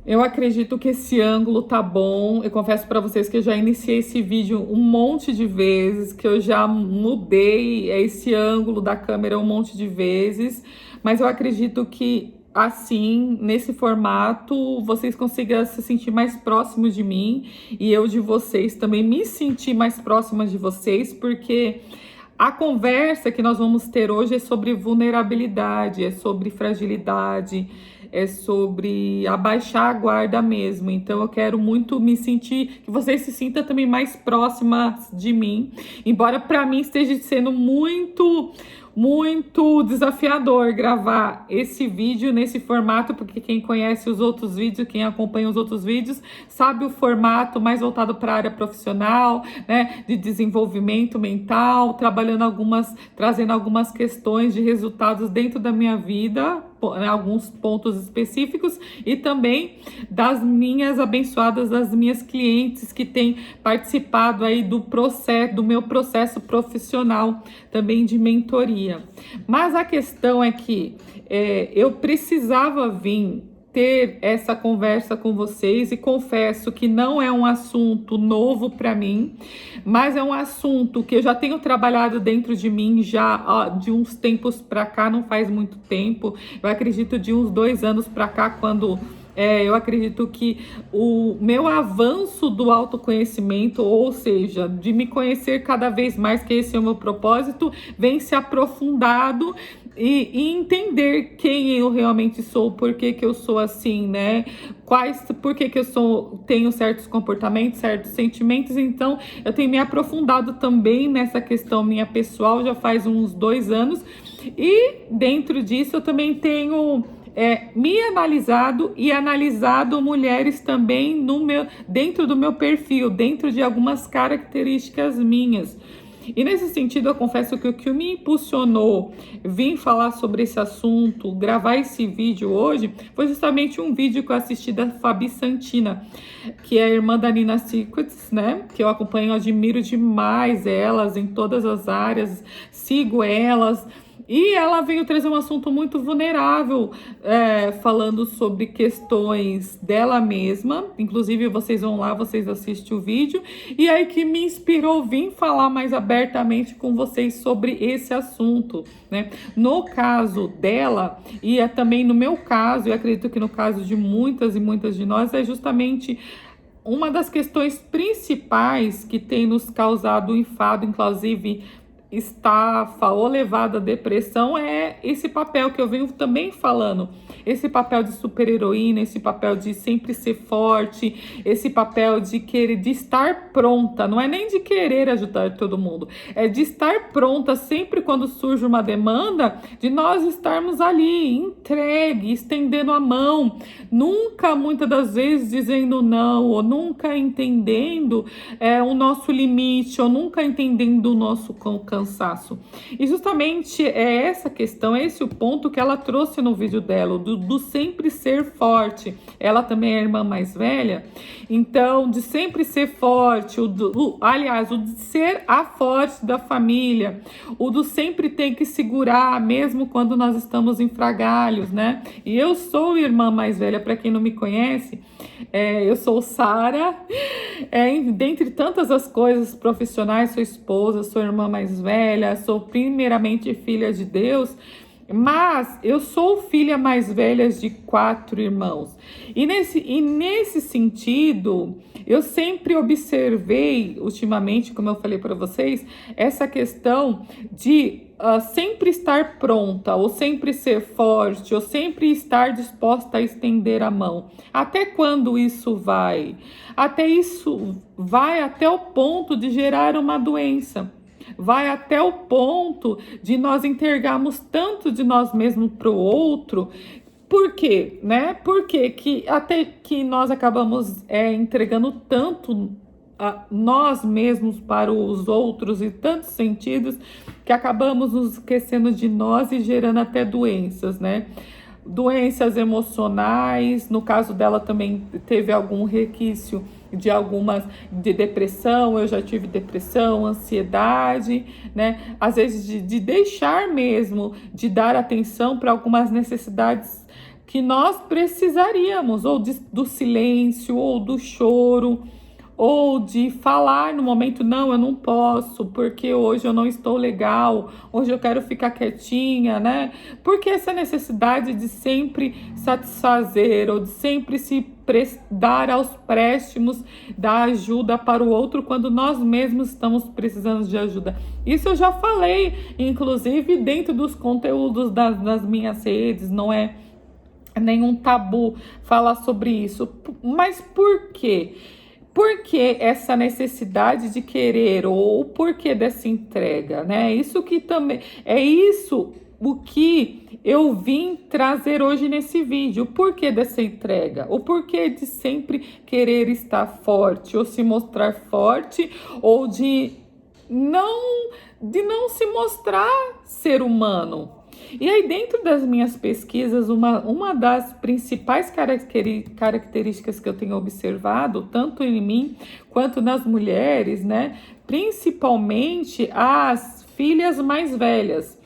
Eu acredito que esse ângulo tá bom. Eu confesso para vocês que eu já iniciei esse vídeo um monte de vezes, que eu já mudei esse ângulo da câmera um monte de vezes, mas eu acredito que assim, nesse formato, vocês consigam se sentir mais próximos de mim e eu de vocês também me sentir mais próxima de vocês, porque a conversa que nós vamos ter hoje é sobre vulnerabilidade, é sobre fragilidade, é sobre abaixar a guarda mesmo. Então eu quero muito me sentir, que vocês se sintam também mais próximas de mim, embora para mim esteja sendo muito desafiador gravar esse vídeo nesse formato, porque quem conhece os outros vídeos, quem acompanha os outros vídeos, sabe o formato mais voltado para a área profissional, né, de desenvolvimento mental, trazendo algumas questões de resultados dentro da minha vida, alguns pontos específicos, e também das minhas abençoadas, das minhas clientes que têm participado aí do meu processo profissional também de mentoria. Mas a questão é que eu precisava vir ter essa conversa com vocês, e confesso que não é um assunto novo para mim, mas é um assunto que eu já tenho trabalhado dentro de mim já de uns tempos para cá, não faz muito tempo, eu acredito de uns 2 anos para cá, quando eu acredito que o meu avanço do autoconhecimento, ou seja, de me conhecer cada vez mais, que esse é o meu propósito, vem se aprofundado e entender quem eu realmente sou, por que eu sou assim, né? Por que eu tenho certos comportamentos, certos sentimentos. Então, eu tenho me aprofundado também nessa questão minha pessoal, já faz uns 2 anos, e dentro disso eu também tenho me analisado e analisado mulheres também dentro do meu perfil, dentro de algumas características minhas. E nesse sentido, eu confesso que o que me impulsionou vir falar sobre esse assunto, gravar esse vídeo hoje, foi justamente um vídeo que eu assisti da Fabi Santina, que é a irmã da Nina Secrets, né? Que eu acompanho, admiro demais elas em todas as áreas, sigo elas. E ela veio trazer um assunto muito vulnerável, falando sobre questões dela mesma. Inclusive, vocês vão lá, vocês assistem o vídeo. E aí que me inspirou vir falar mais abertamente com vocês sobre esse assunto, né? No caso dela, e também no meu caso, e acredito que no caso de muitas e muitas de nós, é justamente uma das questões principais que tem nos causado enfado, inclusive estafa ou levada à depressão, é esse papel que eu venho também falando, esse papel de super-heroína, esse papel de sempre ser forte, esse papel de querer, de estar pronta, não é nem de querer ajudar todo mundo, é de estar pronta sempre quando surge uma demanda, de nós estarmos ali, entregue, estendendo a mão, nunca, muitas das vezes, dizendo não, ou nunca entendendo o nosso limite, ou nunca entendendo o nosso cansaço. E justamente é essa questão, é esse o ponto que ela trouxe no vídeo dela, do sempre ser forte. Ela também é a irmã mais velha, então de sempre ser forte, aliás, o de ser a forte da família, o do sempre ter que segurar, mesmo quando nós estamos em frangalhos, né? E eu sou a irmã mais velha, para quem não me conhece, eu sou Sara, dentre tantas as coisas profissionais, sou esposa, sou irmã mais velha, sou primeiramente filha de Deus, mas eu sou filha mais velha de 4 irmãos. E nesse sentido, eu sempre observei, ultimamente, como eu falei para vocês, essa questão de sempre estar pronta, ou sempre ser forte, ou sempre estar disposta a estender a mão. Até quando isso vai? Até isso vai até o ponto de gerar uma doença. Vai até o ponto de nós entregarmos tanto de nós mesmos para o outro. Por quê? Né? Porque até que nós acabamos entregando tanto a nós mesmos para os outros em tantos sentidos, que acabamos nos esquecendo de nós e gerando até doenças, né? Doenças emocionais, no caso dela também teve algum requisito de depressão, eu já tive depressão, ansiedade, né? Às vezes de deixar mesmo, de dar atenção para algumas necessidades que nós precisaríamos, ou do silêncio, ou do choro, ou de falar no momento, não, eu não posso, porque hoje eu não estou legal, hoje eu quero ficar quietinha, né? Porque essa necessidade de sempre satisfazer, ou de sempre se dar aos préstimos da ajuda para o outro, quando nós mesmos estamos precisando de ajuda. Isso eu já falei, inclusive dentro dos conteúdos das minhas redes, não é nenhum tabu falar sobre isso. Mas por quê? Por que essa necessidade de querer, ou por que dessa entrega, né? Isso que também é isso o que eu vim trazer hoje nesse vídeo. O porquê dessa entrega, o porquê de sempre querer estar forte, ou se mostrar forte, ou de não se mostrar ser humano. E aí, dentro das minhas pesquisas, uma das principais características que eu tenho observado, tanto em mim quanto nas mulheres, né? Principalmente as filhas mais velhas.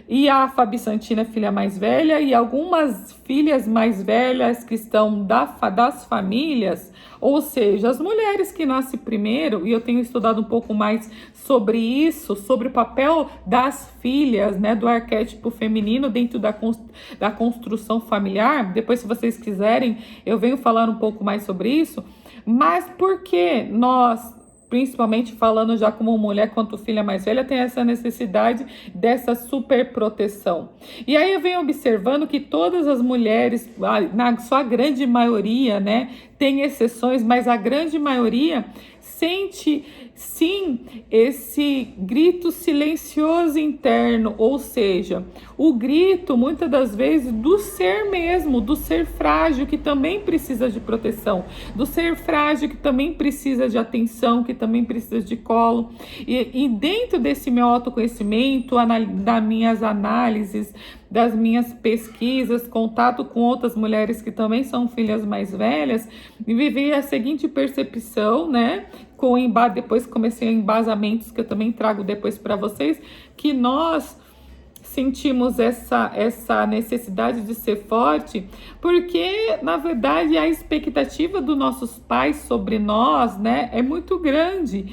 E a Fabi Santina, filha mais velha, e algumas filhas mais velhas que estão das famílias, ou seja, as mulheres que nascem primeiro, e eu tenho estudado um pouco mais sobre isso, sobre o papel das filhas, né, do arquétipo feminino dentro da construção familiar. Depois, se vocês quiserem, eu venho falar um pouco mais sobre isso. Mas por que nós, principalmente falando já como mulher quanto filha mais velha, tem essa necessidade dessa super proteção? E aí eu venho observando que todas as mulheres, na sua grande maioria, né, tem exceções, mas a grande maioria sente sim esse grito silencioso interno, ou seja, o grito muitas das vezes do ser mesmo, do ser frágil que também precisa de proteção, do ser frágil que também precisa de atenção, que também precisa de colo. E dentro desse meu autoconhecimento, das minhas análises, das minhas pesquisas, contato com outras mulheres que também são filhas mais velhas, e vivi a seguinte percepção, né? Depois comecei embasamentos que eu também trago depois para vocês, que nós sentimos essa necessidade de ser forte, porque na verdade a expectativa dos nossos pais sobre nós, né, é muito grande.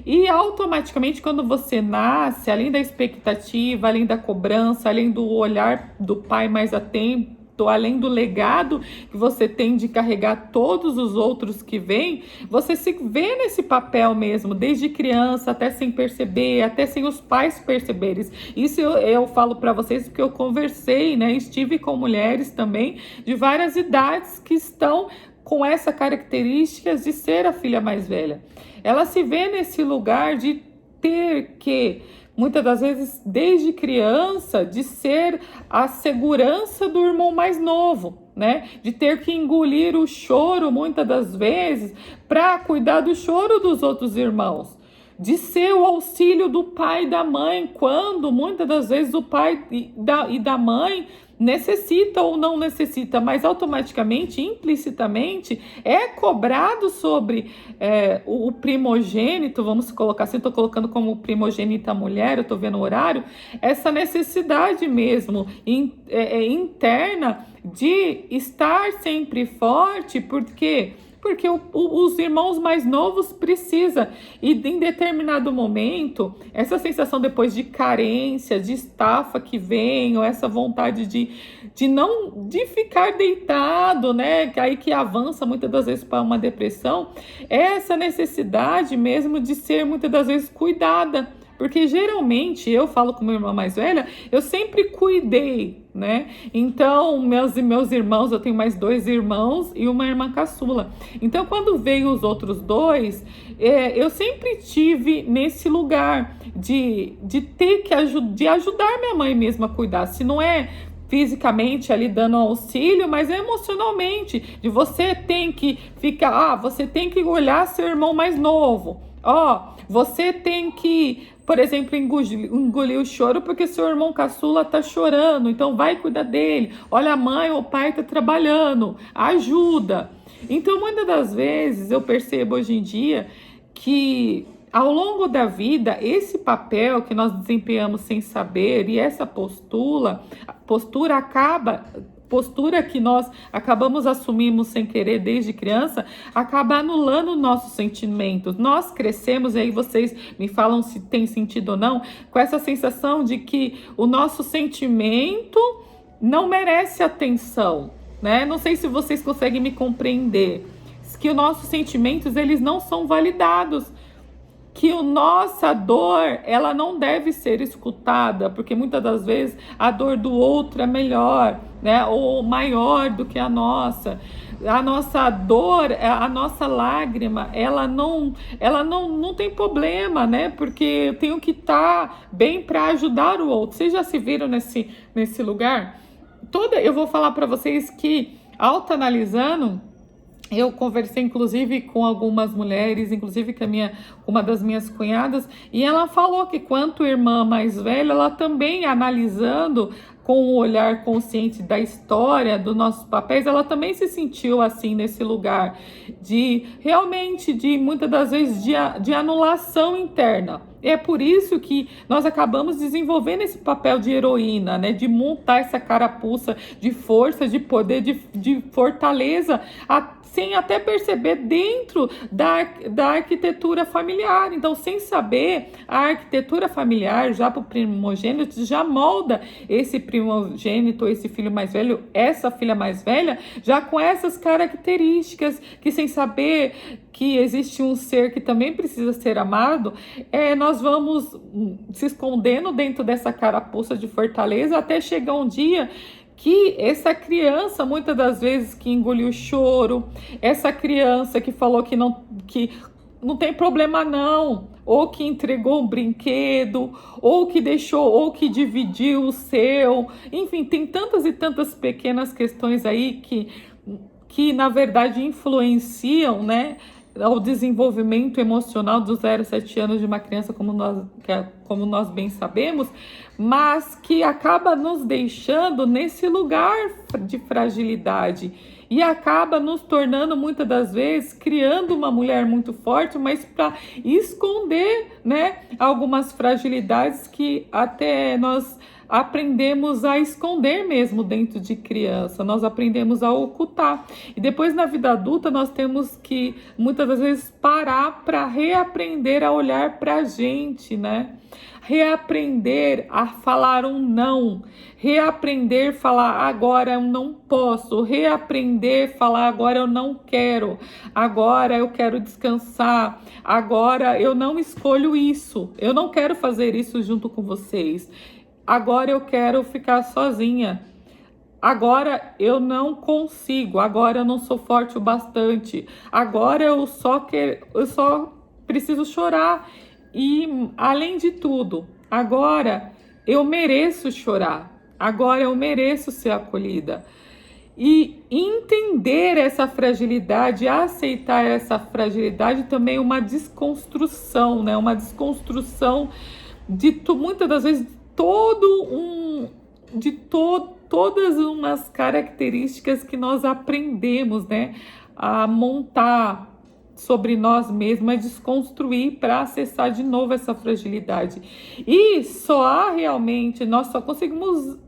E automaticamente, quando você nasce, além da expectativa, além da cobrança, além do olhar do pai mais atento, além do legado que você tem de carregar todos os outros que vêm, você se vê nesse papel mesmo, desde criança, até sem perceber, até sem os pais perceberem. Isso eu falo para vocês porque eu conversei, né? Estive com mulheres também de várias idades que estão com essa característica de ser a filha mais velha. Ela se vê nesse lugar de ter que, muitas das vezes, desde criança, de ser a segurança do irmão mais novo, né? De ter que engolir o choro, muitas das vezes, para cuidar do choro dos outros irmãos. De ser o auxílio do pai e da mãe, quando, muitas das vezes, o pai e da mãe necessita ou não necessita, mas automaticamente, implicitamente, é cobrado sobre o primogênito, vamos colocar assim, estou colocando como primogênita a mulher, eu estou vendo o horário, essa necessidade mesmo interna de estar sempre forte, porque os irmãos mais novos precisam. E em determinado momento, essa sensação depois de carência, de estafa que vem, ou essa vontade de ficar deitado, né? Que avança muitas das vezes para uma depressão, é essa necessidade mesmo de ser muitas das vezes cuidada. Porque geralmente, eu falo com minha irmã mais velha, eu sempre cuidei, né? Então, meus irmãos, eu tenho mais 2 irmãos e uma irmã caçula. Então, quando veio os outros 2, eu sempre tive nesse lugar de ter que ajudar minha mãe mesmo a cuidar. Se não é fisicamente ali dando auxílio, mas emocionalmente, de você tem que ficar, você tem que olhar seu irmão mais novo. Você tem que, por exemplo, engolir o choro porque seu irmão caçula tá chorando, então vai cuidar dele. Olha, a mãe ou o pai tá trabalhando, ajuda. Então, muitas das vezes eu percebo hoje em dia que ao longo da vida, esse papel que nós desempenhamos sem saber e essa postura acaba postura que nós acabamos assumimos sem querer desde criança, acaba anulando nossos sentimentos. Nós crescemos, e aí vocês me falam se tem sentido ou não, com essa sensação de que o nosso sentimento não merece atenção, né? Não sei se vocês conseguem me compreender, que os nossos sentimentos, eles não são validados, que a nossa dor, ela não deve ser escutada, porque muitas das vezes a dor do outro é melhor, né, ou maior do que a nossa dor, a nossa lágrima, ela não tem problema, né, porque eu tenho que estar bem para ajudar o outro. Vocês já se viram nesse lugar? Eu vou falar para vocês que, autoanalisando, eu conversei, inclusive, com algumas mulheres, inclusive com uma das minhas cunhadas, e ela falou que, quanto irmã mais velha, ela também, analisando com o olhar consciente da história, dos nossos papéis, ela também se sentiu assim, nesse lugar de, realmente, muitas das vezes, de anulação interna. É por isso que nós acabamos desenvolvendo esse papel de heroína, né? De montar essa carapuça de força, de poder, de fortaleza, sem até perceber, dentro da arquitetura familiar. Então, sem saber, a arquitetura familiar, já para o primogênito, já molda esse primogênito, esse filho mais velho, essa filha mais velha, já com essas características, que, sem saber que existe um ser que também precisa ser amado, nós vamos se escondendo dentro dessa carapuça de fortaleza, até chegar um dia que essa criança, muitas das vezes, que engoliu o choro, essa criança que falou que não tem problema não, ou que entregou um brinquedo, ou que deixou, ou que dividiu o seu, enfim, tem tantas e tantas pequenas questões aí que na verdade influenciam, né, ao desenvolvimento emocional dos 0 a 7 anos de uma criança, como nós bem sabemos, mas que acaba nos deixando nesse lugar de fragilidade e acaba nos tornando, muitas das vezes, criando uma mulher muito forte, mas para esconder, né, algumas fragilidades que até nós aprendemos a esconder mesmo dentro de criança, nós aprendemos a ocultar. E depois, na vida adulta, nós temos que, muitas das vezes, parar para reaprender a olhar para a gente, né? Reaprender a falar um não, reaprender a falar agora eu não posso, reaprender a falar agora eu não quero, agora eu quero descansar, agora eu não escolho isso, eu não quero fazer isso junto com vocês. Agora eu quero ficar sozinha. Agora eu não consigo. Agora eu não sou forte o bastante. Agora eu só preciso chorar. E, além de tudo, agora eu mereço chorar. Agora eu mereço ser acolhida. E entender essa fragilidade, aceitar essa fragilidade, também é uma desconstrução, né? Uma desconstrução muitas das vezes, todas umas características que nós aprendemos, né, a montar sobre nós mesmos, a desconstruir para acessar de novo essa fragilidade. E nós só conseguimos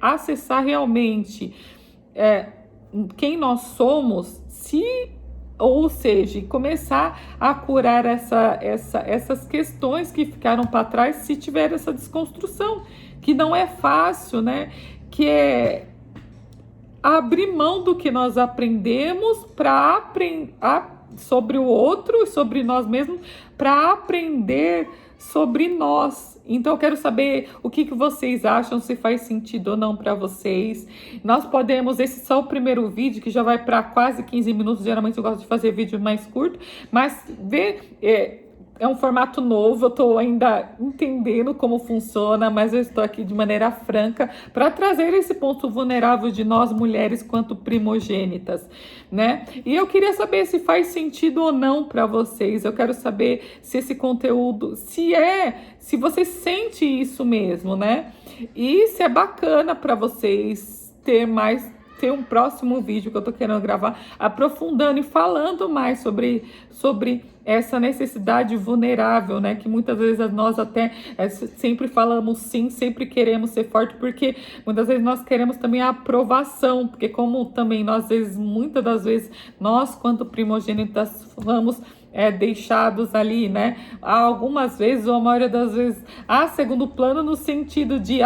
acessar realmente quem nós somos, ou seja, começar a curar essas questões que ficaram para trás, se tiver essa desconstrução, que não é fácil, né? Que é abrir mão do que nós aprendemos sobre o outro e sobre nós mesmos, para aprender sobre nós. Então eu quero saber o que vocês acham, se faz sentido ou não para vocês. Nós podemos, esse é só o primeiro vídeo, que já vai para quase 15 minutos, geralmente eu gosto de fazer vídeo mais curto, mas é um formato novo, eu estou ainda entendendo como funciona, mas eu estou aqui de maneira franca para trazer esse ponto vulnerável de nós mulheres quanto primogênitas, né? E eu queria saber se faz sentido ou não para vocês. Eu quero saber se esse conteúdo, se você sente isso mesmo, né? E se é bacana para vocês ter um próximo vídeo que eu tô querendo gravar, aprofundando e falando mais sobre essa necessidade vulnerável, né? Que muitas vezes nós até sempre falamos sim, sempre queremos ser forte, porque muitas vezes nós queremos também a aprovação, porque como também nós, muitas das vezes, nós, quanto primogênitas, vamos deixados ali, né? Algumas vezes, ou a maioria das vezes, a segundo plano, no sentido de,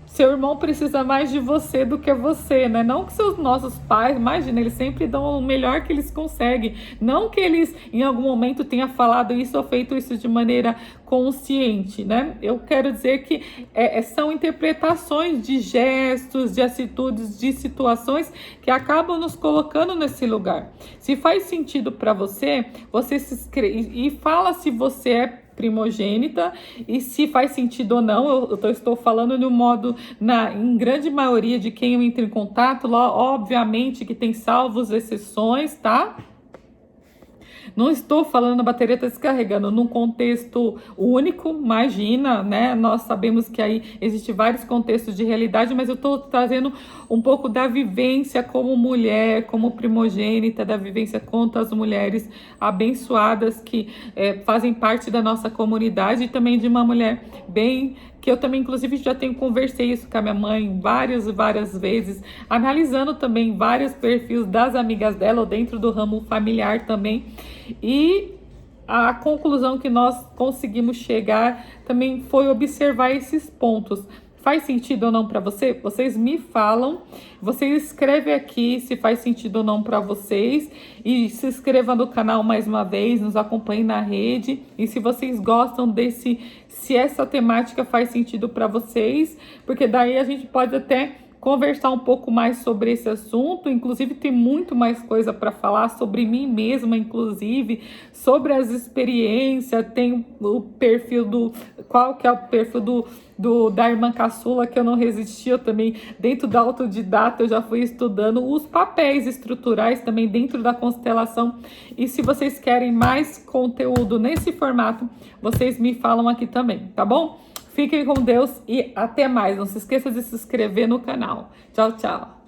seu irmão precisa mais de você do que você, né? Não que nossos pais, imagina, eles sempre dão o melhor que eles conseguem. Não que eles, em algum momento, tenham falado isso ou feito isso de maneira consciente, né? Eu quero dizer que são interpretações de gestos, de atitudes, de situações que acabam nos colocando nesse lugar. Se faz sentido para você, você se inscreve e fala se você é primogênita e se faz sentido ou não. Eu estou falando no modo, em grande maioria de quem eu entro em contato, obviamente que tem salvos exceções, tá? Não estou falando a bateria está descarregando num contexto único, imagina, né? Nós sabemos que aí existem vários contextos de realidade, mas eu estou trazendo um pouco da vivência como mulher, como primogênita, da vivência contra as mulheres abençoadas que fazem parte da nossa comunidade, e também de uma mulher que eu também, inclusive, já conversei isso com a minha mãe várias vezes, analisando também vários perfis das amigas dela, ou dentro do ramo familiar também, e a conclusão que nós conseguimos chegar também foi observar esses pontos. Faz sentido ou não para você? Vocês me falam, vocês escrevem aqui se faz sentido ou não para vocês, e se inscreva no canal mais uma vez, nos acompanhe na rede, e se vocês gostam se essa temática faz sentido para vocês, porque daí a gente pode até conversar um pouco mais sobre esse assunto. Inclusive tem muito mais coisa para falar sobre mim mesma, inclusive sobre as experiências. Tem o perfil qual que é o perfil da irmã caçula, que eu não resisti. Eu também, dentro da autodidata, eu já fui estudando os papéis estruturais também dentro da constelação. E se vocês querem mais conteúdo nesse formato, vocês me falam aqui também, tá bom? Fiquem com Deus e até mais. Não se esqueça de se inscrever no canal. Tchau, tchau.